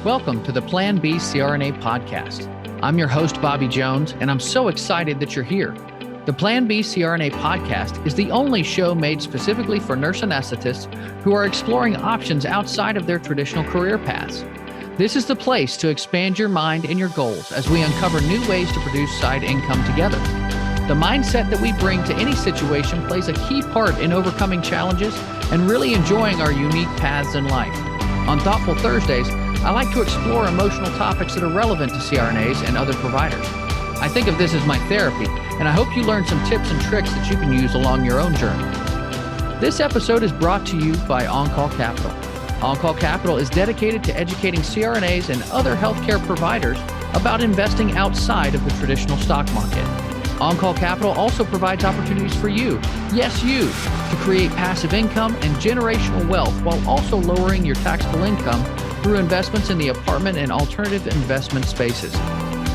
Welcome to the Plan B CRNA podcast. I'm your host, Bobby Jones, and I'm so excited that you're here. The Plan B CRNA podcast is the only show made specifically for nurse anesthetists who are exploring options outside of their traditional career paths. This is the place to expand your mind and your goals as we uncover new ways to produce side income together. The mindset that we bring to any situation plays a key part in overcoming challenges and really enjoying our unique paths in life. On Thoughtful Thursdays, I like to explore emotional topics that are relevant to CRNAs and other providers. I think of this as my therapy, and I hope you learn some tips and tricks that you can use along your own journey. This episode is brought to you by On-Call Capital. On-Call Capital is dedicated to educating CRNAs and other healthcare providers about investing outside of the traditional stock market. On-Call Capital also provides opportunities for you, yes you, to create passive income and generational wealth while also lowering your taxable income through investments in the apartment and alternative investment spaces.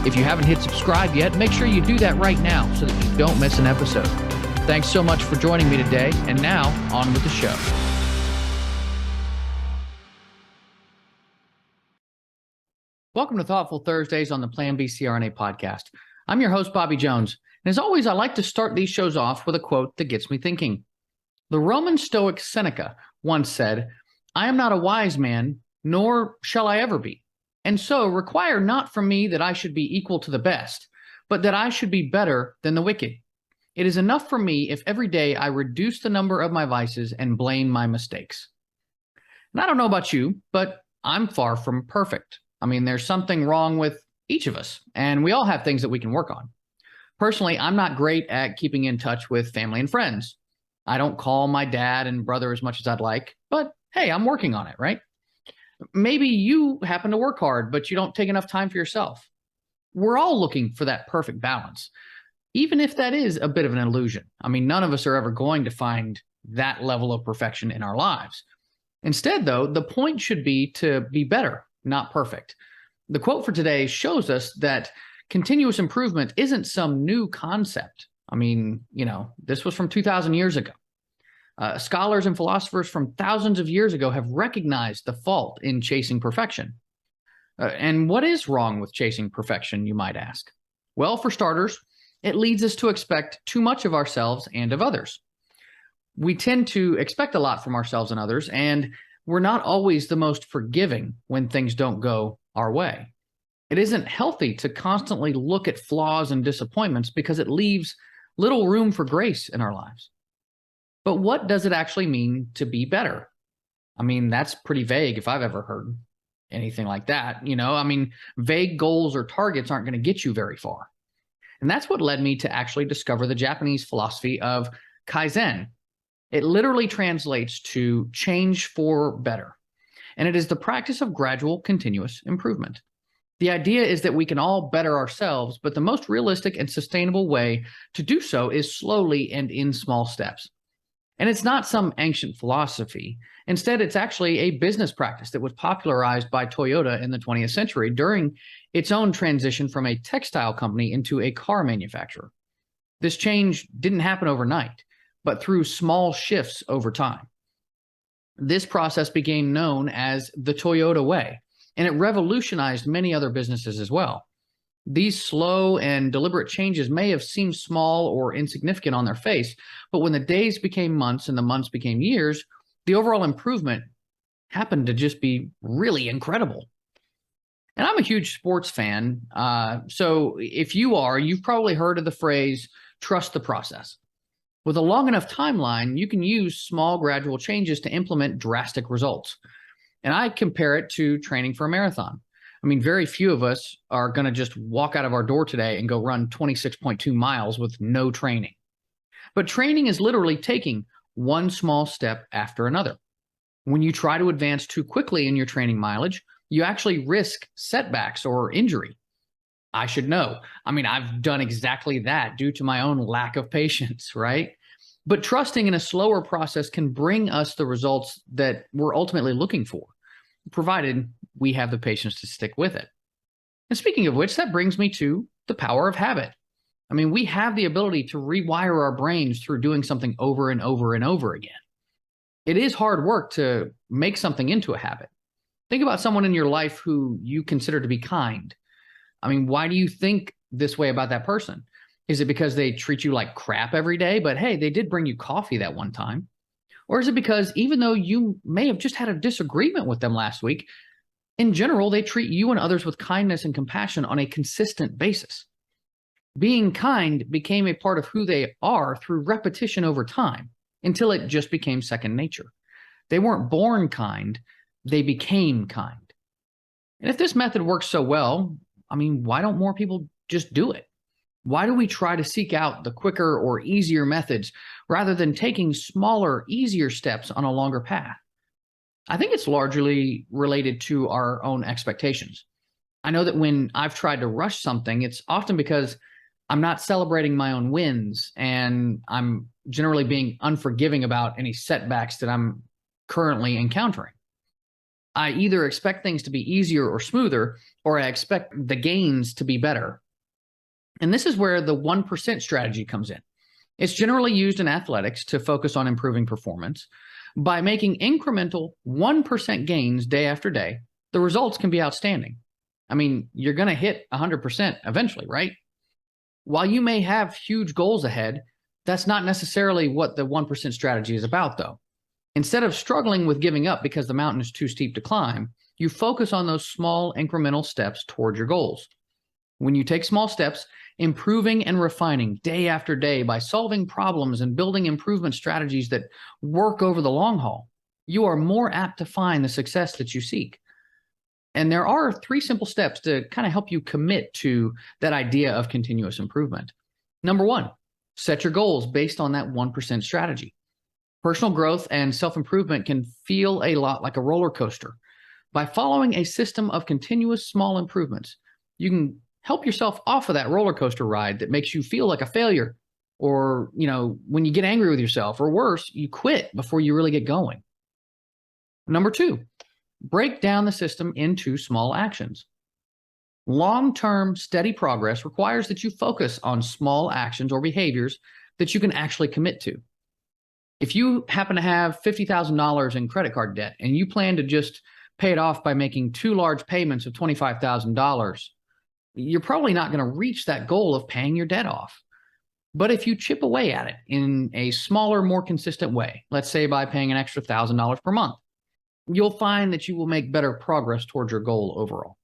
If you haven't hit subscribe yet, make sure you do that right now so that you don't miss an episode. Thanks so much for joining me today, and now on with the show. Welcome to Thoughtful Thursdays on the Plan B CRNA podcast. I'm your host, Bobby Jones, and as always, I like to start these shows off with a quote that gets me thinking. The Roman Stoic Seneca once said, "I am not a wise man, nor shall I ever be. And so require not from me that I should be equal to the best, but that I should be better than the wicked. It is enough for me if every day I reduce the number of my vices and blame my mistakes." And I don't know about you, but I'm far from perfect. I mean, there's something wrong with each of us, and we all have things that we can work on. Personally, I'm not great at keeping in touch with family and friends. I don't call my dad and brother as much as I'd like, but hey, I'm working on it, right? Maybe you happen to work hard, but you don't take enough time for yourself. We're all looking for that perfect balance, even if that is a bit of an illusion. I mean, none of us are ever going to find that level of perfection in our lives. Instead, though, the point should be to be better, not perfect. The quote for today shows us that continuous improvement isn't some new concept. I mean, this was from 2,000 years ago. Scholars and philosophers from thousands of years ago have recognized the fault in chasing perfection. And what is wrong with chasing perfection, you might ask? Well, for starters, it leads us to expect too much of ourselves and of others. We tend to expect a lot from ourselves and others, and we're not always the most forgiving when things don't go our way. It isn't healthy to constantly look at flaws and disappointments because it leaves little room for grace in our lives. But what does it actually mean to be better? I mean, that's pretty vague if I've ever heard anything like that. Vague goals or targets aren't going to get you very far. And that's what led me to actually discover the Japanese philosophy of Kaizen. It literally translates to change for better. And it is the practice of gradual, continuous improvement. The idea is that we can all better ourselves, but the most realistic and sustainable way to do so is slowly and in small steps. And it's not some ancient philosophy. Instead, it's actually a business practice that was popularized by Toyota in the 20th century during its own transition from a textile company into a car manufacturer. This change didn't happen overnight, but through small shifts over time. This process became known as the Toyota way, and it revolutionized many other businesses as well. These slow and deliberate changes may have seemed small or insignificant on their face, but when the days became months and the months became years, the overall improvement happened to just be really incredible. And I'm a huge sports fan, so if you are, you've probably heard of the phrase, trust the process. With a long enough timeline, you can use small gradual changes to implement drastic results. And I compare it to training for a marathon. I mean, very few of us are going to just walk out of our door today and go run 26.2 miles with no training. But training is literally taking one small step after another. When you try to advance too quickly in your training mileage, you actually risk setbacks or injury. I should know. I mean, I've done exactly that due to my own lack of patience, right? But trusting in a slower process can bring us the results that we're ultimately looking for, provided we have the patience to stick with it. And speaking of which, that brings me to the power of habit. I mean, we have the ability to rewire our brains through doing something over and over and over again. It is hard work to make something into a habit. Think about someone in your life who you consider to be kind. I mean, why do you think this way about that person? Is it because they treat you like crap every day, but hey, they did bring you coffee that one time? Or is it because even though you may have just had a disagreement with them last week, in general, they treat you and others with kindness and compassion on a consistent basis? Being kind became a part of who they are through repetition over time until it just became second nature. They weren't born kind, they became kind. And if this method works so well, I mean, why don't more people just do it? Why do we try to seek out the quicker or easier methods rather than taking smaller, easier steps on a longer path? I think it's largely related to our own expectations. I know that when I've tried to rush something, it's often because I'm not celebrating my own wins, and I'm generally being unforgiving about any setbacks that I'm currently encountering. I either expect things to be easier or smoother, or I expect the gains to be better. And this is where the 1% strategy comes in. It's generally used in athletics to focus on improving performance. By making incremental 1% gains day after day, the results can be outstanding. I mean, you're going to hit 100% eventually, right? While you may have huge goals ahead, that's not necessarily what the 1% strategy is about, though. Instead of struggling with giving up because the mountain is too steep to climb, you focus on those small incremental steps toward your goals. When you take small steps, improving and refining day after day by solving problems and building improvement strategies that work over the long haul, you are more apt to find the success that you seek. And there are 3 simple steps to kind of help you commit to that idea of continuous improvement. Number 1, set your goals based on that 1% strategy. Personal growth and self-improvement can feel a lot like a roller coaster. By following a system of continuous small improvements, you can help yourself off of that roller coaster ride that makes you feel like a failure, or, when you get angry with yourself, or worse, you quit before you really get going. Number 2, break down the system into small actions. Long-term steady progress requires that you focus on small actions or behaviors that you can actually commit to. If you happen to have $50,000 in credit card debt and you plan to just pay it off by making 2 large payments of $25,000, you're probably not going to reach that goal of paying your debt off. But if you chip away at it in a smaller, more consistent way, let's say by paying an extra $1,000 per month, you'll find that you will make better progress towards your goal overall.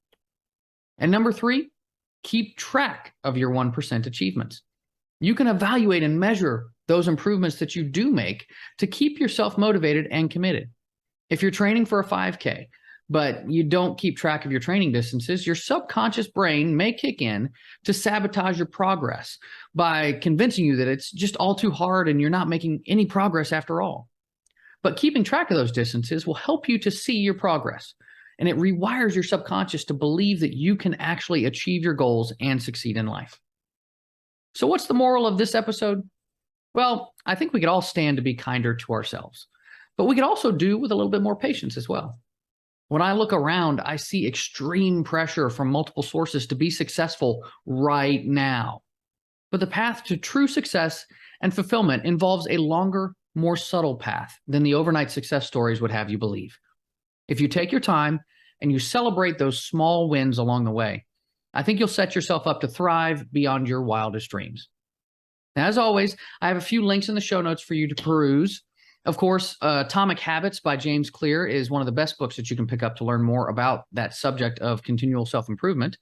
And number 3, keep track of your 1% achievements. You can evaluate and measure those improvements that you do make to keep yourself motivated and committed. If you're training for a 5K, but you don't keep track of your training distances, your subconscious brain may kick in to sabotage your progress by convincing you that it's just all too hard and you're not making any progress after all. But keeping track of those distances will help you to see your progress, and it rewires your subconscious to believe that you can actually achieve your goals and succeed in life. So what's the moral of this episode? Well, I think we could all stand to be kinder to ourselves, but we could also do with a little bit more patience as well. When I look around, I see extreme pressure from multiple sources to be successful right now. But the path to true success and fulfillment involves a longer, more subtle path than the overnight success stories would have you believe. If you take your time and you celebrate those small wins along the way, I think you'll set yourself up to thrive beyond your wildest dreams. Now, as always, I have a few links in the show notes for you to peruse. Of course, Atomic Habits by James Clear is one of the best books that you can pick up to learn more about that subject of continual self-improvement.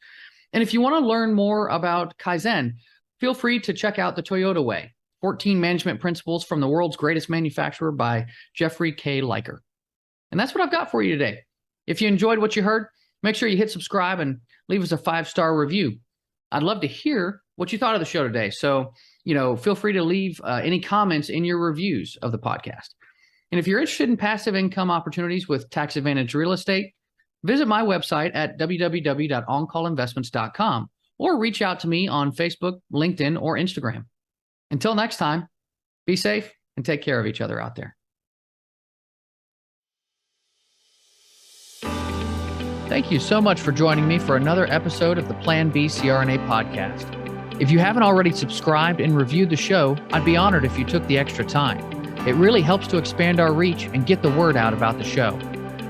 And if you want to learn more about Kaizen, feel free to check out The Toyota Way, 14 Management Principles from the World's Greatest Manufacturer by Jeffrey K. Liker. And that's what I've got for you today. If you enjoyed what you heard, make sure you hit subscribe and leave us a 5-star review. I'd love to hear what you thought of the show today. So, feel free to leave any comments in your reviews of the podcast. And if you're interested in passive income opportunities with tax advantage real estate, visit my website at www.oncallinvestments.com or reach out to me on Facebook, LinkedIn, or Instagram. Until next time, be safe and take care of each other out there. Thank you so much for joining me for another episode of the Plan B CRNA podcast. If you haven't already subscribed and reviewed the show, I'd be honored if you took the extra time. It really helps to expand our reach and get the word out about the show.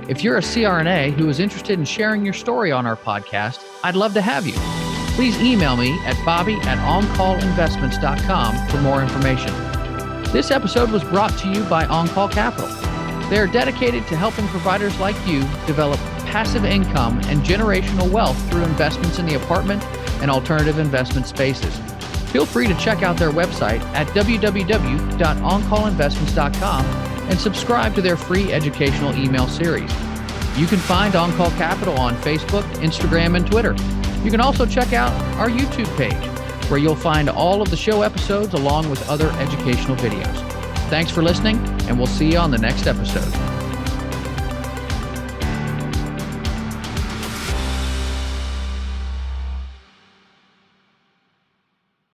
If you're a CRNA who is interested in sharing your story on our podcast, I'd love to have you. Please email me at bobby@oncallinvestments.com for more information. This episode was brought to you by On-Call Capital. They are dedicated to helping providers like you develop passive income and generational wealth through investments in the apartment and alternative investment spaces. Feel free to check out their website at www.oncallinvestments.com and subscribe to their free educational email series. You can find On-Call Capital on Facebook, Instagram, and Twitter. You can also check out our YouTube page, where you'll find all of the show episodes along with other educational videos. Thanks for listening, and we'll see you on the next episode.